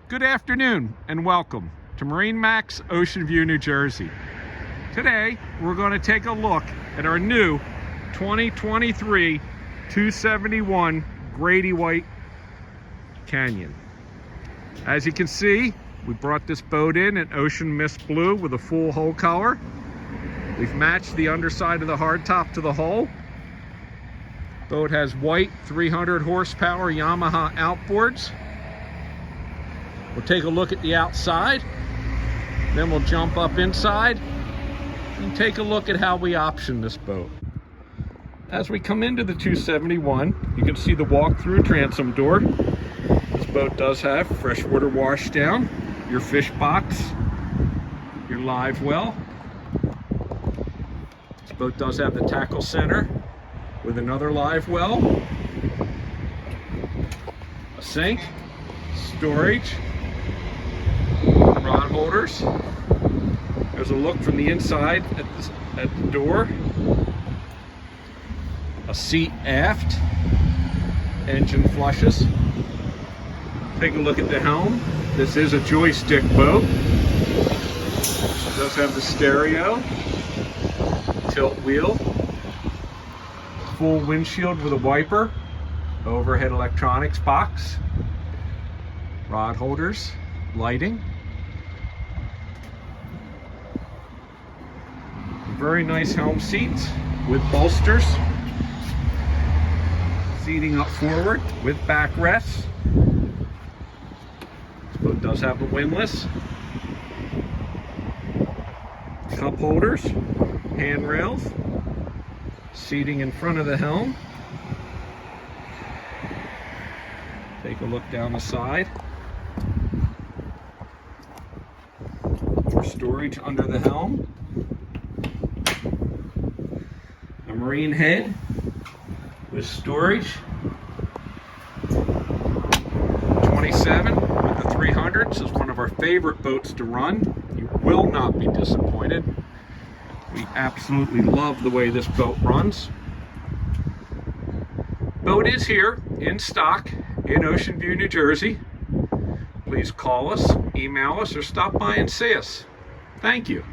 Good afternoon and welcome to MarineMax Ocean View, New Jersey. Today we're going to take a look at our new 2023 271 Grady-White Canyon. As you can see, we brought this boat in ocean mist blue with a full hull color. We've matched the underside of the hardtop to the hull. Boat has white 300 horsepower Yamaha outboards. We'll take a look at the outside, then we'll jump up inside and take a look at how we option this boat. As we come into the 271, you can see the walk-through transom door. This boat does have freshwater wash down, your fish box, your live well. This boat does have the tackle center with another live well, a sink, storage, rod holders. There's a look from the inside at the door. A seat aft, engine flushes. Take a look at the helm. This is a joystick boat. It does have the stereo, tilt wheel, full windshield with a wiper, overhead electronics box, rod holders, lighting. Very nice helm seats with bolsters. Seating up forward with backrests. This boat does have a windlass. Cup holders, handrails, seating in front of the helm. Take a look down the side. For storage under the helm. A marine head with storage. 27 with the 300. This is one of our favorite boats to run. You will not be disappointed. We absolutely love the way this boat runs. Boat is here in stock in Ocean View, New Jersey. Please call us, email us, or stop by and see us. Thank you.